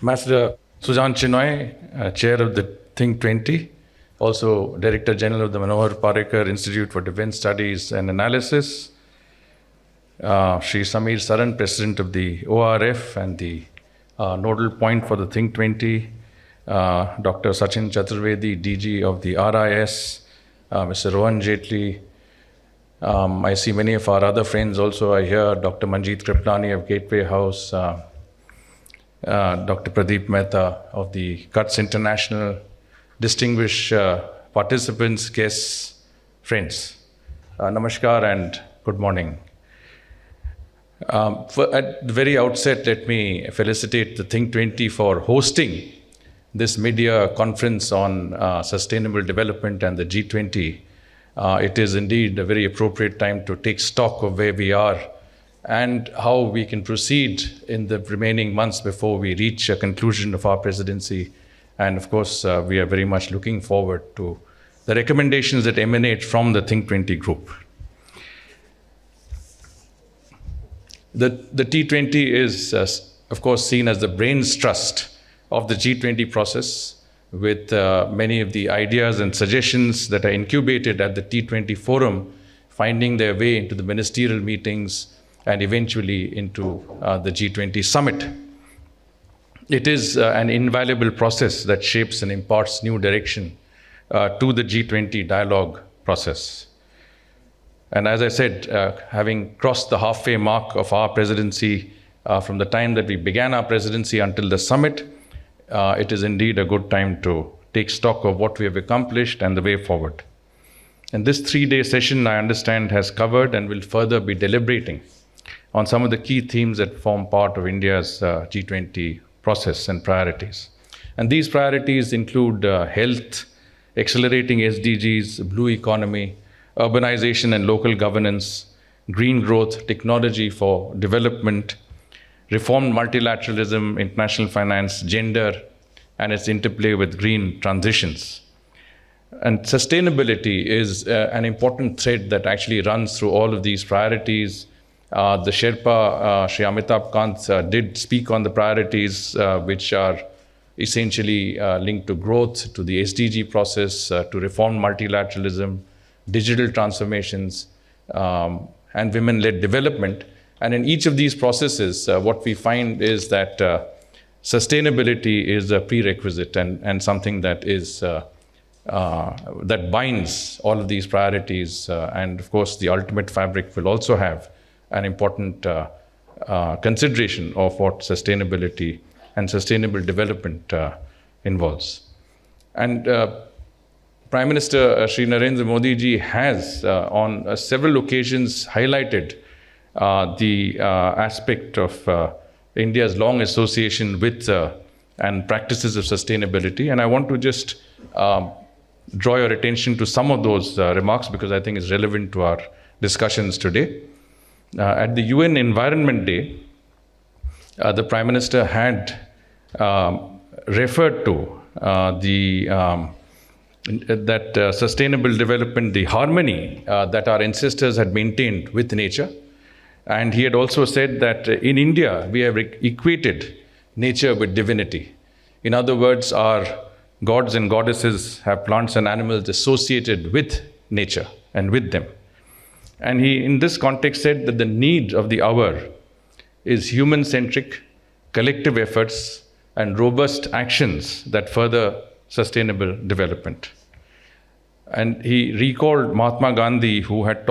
Ambassador Sujan Chinoy, Chair of the Think 20, also Director General of the Manohar Parrikar Institute for Defence Studies and Analysis, Shri Samir Saran, President of the ORF and the nodal point for the Think 20, Dr. Sachin Chaturvedi, DG of the RIS, Mr. Rohan Jaitley. I see many of our other friends also are here, Dr. Manjeet Kriplani of Gateway House, Dr. Pradeep Mehta of the Cuts International, distinguished participants, guests, friends. Namaskar and good morning. At the very outset, let me felicitate the Think 20 for hosting this mid-year conference on sustainable development and the G20. It is indeed a very appropriate time to take stock of where we are and how we can proceed in the remaining months before we reach a conclusion of our presidency. And of course, we are very much looking forward to the recommendations that emanate from the Think 20 group. The T20 is, of course, seen as the brains trust of the G20 process, with many of the ideas and suggestions that are incubated at the T20 forum finding their way into the ministerial meetings and eventually into the G20 summit. It is an invaluable process that shapes and imparts new direction to the G20 dialogue process. And as I said, having crossed the halfway mark of our presidency, from the time that we began our presidency until the summit, it is indeed a good time to take stock of what we have accomplished and the way forward. And this 3-day session, I understand, has covered and will further be deliberating on some of the key themes that form part of India's G20 process and priorities. And these priorities include health, accelerating SDGs, blue economy, urbanization and local governance, green growth, technology for development, reformed multilateralism, international finance, gender, and its interplay with green transitions. And sustainability is an important thread that actually runs through all of these priorities. The Sherpa, Shri Amitabh Kant, did speak on the priorities which are essentially linked to growth, to the SDG process, to reformed multilateralism, digital transformations, and women-led development. And in each of these processes, what we find is that sustainability is a prerequisite and something that is that binds all of these priorities. And of course, the ultimate fabric will also have an important consideration of what sustainability and sustainable development involves. And Prime Minister Shri Narendra Modi ji has on several occasions highlighted the aspect of India's long association with and practices of sustainability. And I want to just draw your attention to some of those remarks because I think it's relevant to our discussions today. At the UN Environment Day, the Prime Minister had referred to that sustainable development, the harmony that our ancestors had maintained with nature. And he had also said that in India, we have equated nature with divinity. In other words, our gods and goddesses have plants and animals associated with nature and with them. And he, in this context, said that the need of the hour is human-centric, collective efforts, and robust actions that further sustainable development. And he recalled Mahatma Gandhi, who had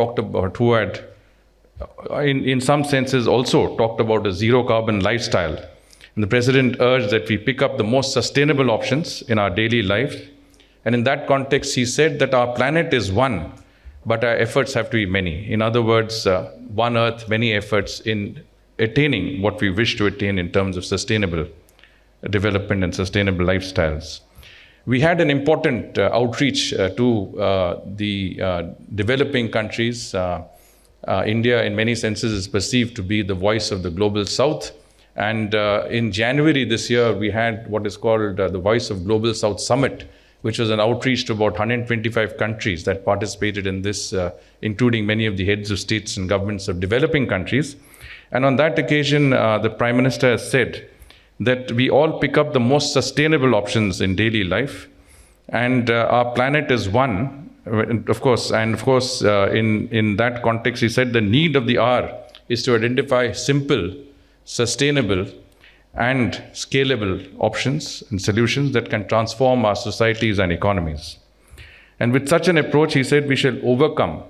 in some senses also talked about a zero carbon lifestyle. And the President urged that we pick up the most sustainable options in our daily life. And in that context, he said that our planet is one, but our efforts have to be many. In other words, one earth, many efforts in attaining what we wish to attain in terms of sustainable development and sustainable lifestyles. We had an important outreach to the developing countries. India, in many senses, is perceived to be the voice of the global south. And in January this year, we had what is called the Voice of Global South Summit, which was an outreach to about 125 countries that participated in this, including many of the heads of states and governments of developing countries. And on that occasion, the Prime Minister has said that we all pick up the most sustainable options in daily life. And our planet is one, of course. And of course, in that context, he said the need of the hour is to identify simple, sustainable, and scalable options and solutions that can transform our societies and economies. And with such an approach, he said, we shall overcome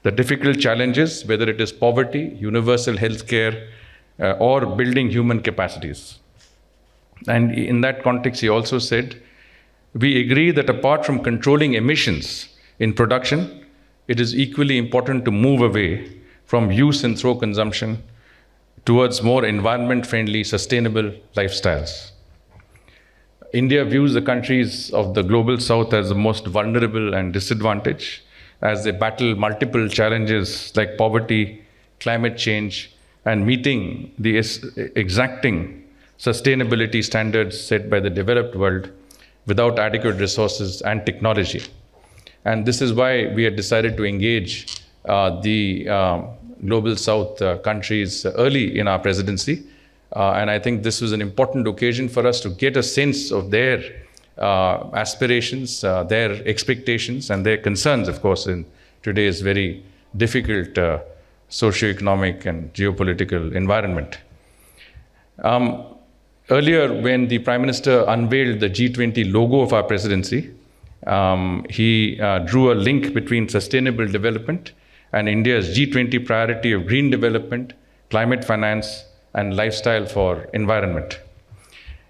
the difficult challenges, whether it is poverty, universal healthcare, or building human capacities. And in that context, he also said, we agree that apart from controlling emissions in production, it is equally important to move away from use and throw consumption towards more environment-friendly, sustainable lifestyles. India views the countries of the global south as the most vulnerable and disadvantaged as they battle multiple challenges like poverty, climate change, and meeting the exacting sustainability standards set by the developed world without adequate resources and technology. And this is why we had decided to engage the Global South countries early in our presidency. And I think this was an important occasion for us to get a sense of their aspirations, their expectations, and their concerns, of course, in today's very difficult socioeconomic and geopolitical environment. Earlier, when the Prime Minister unveiled the G20 logo of our presidency, he drew a link between sustainable development and India's G20 priority of green development, climate finance, and lifestyle for environment.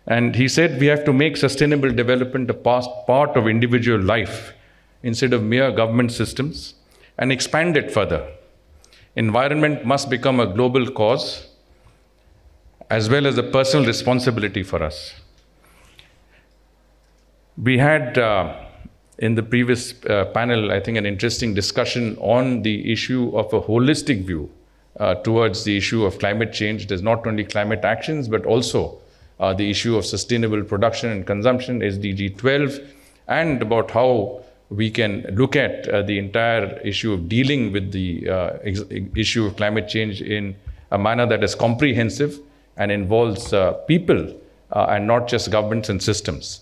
And he said we have to make sustainable development a part of individual life instead of mere government systems and expand it further. Environment must become a global cause as well as a personal responsibility for us. We had in the previous panel, I think, an interesting discussion on the issue of a holistic view towards the issue of climate change. There's not only climate actions, but also the issue of sustainable production and consumption, SDG 12, and about how we can look at the entire issue of dealing with the issue of climate change in a manner that is comprehensive and involves people and not just governments and systems.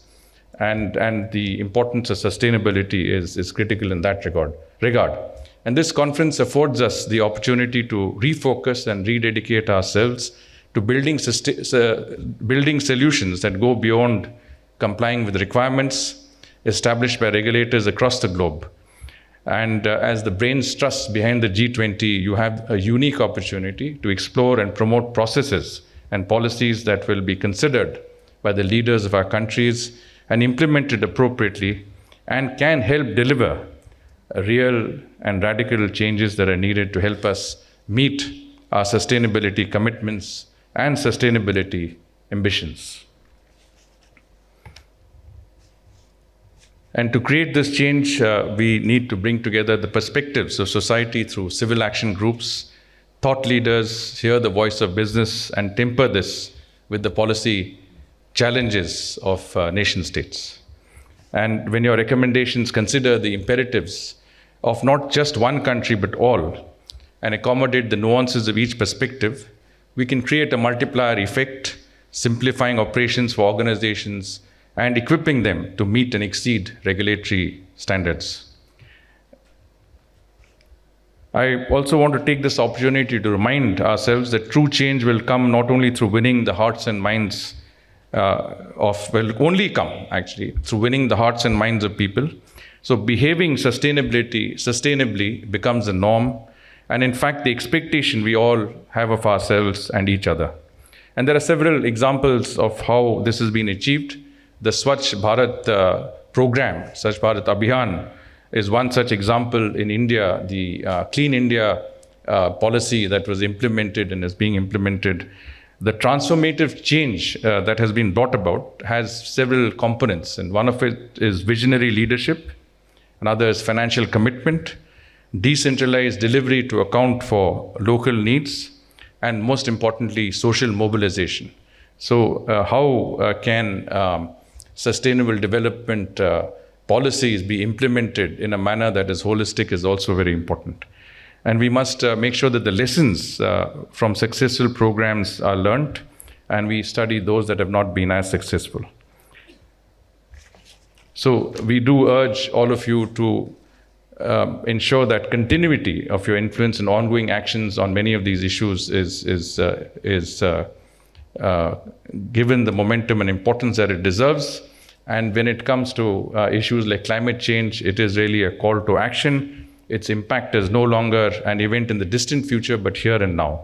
And the importance of sustainability is critical in that regard. And this conference affords us the opportunity to refocus and rededicate ourselves to building solutions that go beyond complying with requirements established by regulators across the globe. And as the brains trust behind the G20, you have a unique opportunity to explore and promote processes and policies that will be considered by the leaders of our countries and implemented appropriately and can help deliver real and radical changes that are needed to help us meet our sustainability commitments and sustainability ambitions. And to create this change, we need to bring together the perspectives of society through civil action groups, thought leaders, hear the voice of business, and temper this with the policy challenges of nation states. And when your recommendations consider the imperatives of not just one country but all, and accommodate the nuances of each perspective, we can create a multiplier effect, simplifying operations for organizations and equipping them to meet and exceed regulatory standards. I also want to take this opportunity to remind ourselves that true change will come not only through winning the hearts and minds only come actually through winning the hearts and minds of people. So behaving sustainably becomes the norm, and in fact the expectation we all have of ourselves and each other. And there are several examples of how this has been achieved. The Swachh Bharat program, Swachh Bharat Abhiyan, is one such example in India. The Clean India policy that was implemented and is being implemented. The transformative change that has been brought about has several components, and one of it is visionary leadership, another is financial commitment, decentralized delivery to account for local needs, and most importantly, social mobilization. So how can sustainable development policies be implemented in a manner that is holistic is also very important. And we must make sure that the lessons from successful programs are learned and we study those that have not been as successful. So we do urge all of you to ensure that continuity of your influence and ongoing actions on many of these issues is given the momentum and importance that it deserves. And when it comes to issues like climate change, it is really a call to action. Its impact is no longer an event in the distant future, but here and now.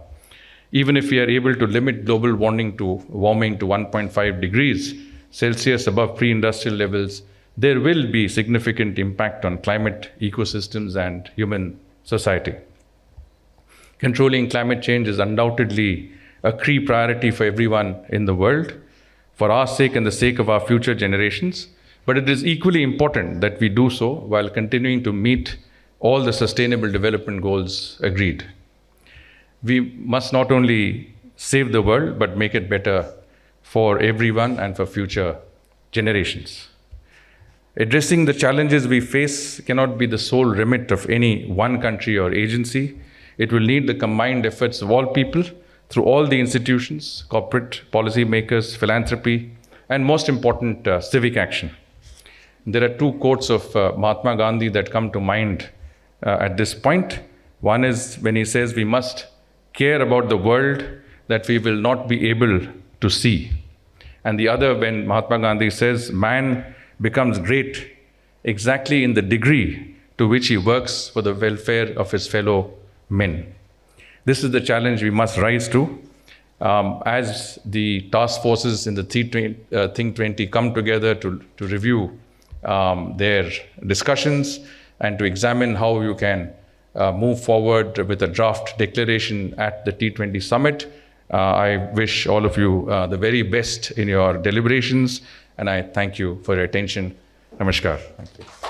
Even if we are able to limit global warming to 1.5 degrees Celsius above pre-industrial levels, there will be significant impact on climate, ecosystems, and human society. Controlling climate change is undoubtedly a key priority for everyone in the world, for our sake and the sake of our future generations. But it is equally important that we do so while continuing to meet all the sustainable development goals agreed. We must not only save the world, but make it better for everyone and for future generations. Addressing the challenges we face cannot be the sole remit of any one country or agency. It will need the combined efforts of all people through all the institutions, corporate policymakers, philanthropy, and most important, civic action. There are two quotes of Mahatma Gandhi that come to mind at this point. One is when he says we must care about the world that we will not be able to see. And the other when Mahatma Gandhi says man becomes great exactly in the degree to which he works for the welfare of his fellow men. This is the challenge we must rise to. As the task forces in the Think 20 come together to review their discussions and to examine how you can move forward with a draft declaration at the T20 summit. I wish all of you the very best in your deliberations, and I thank you for your attention. Namaskar. Thank you.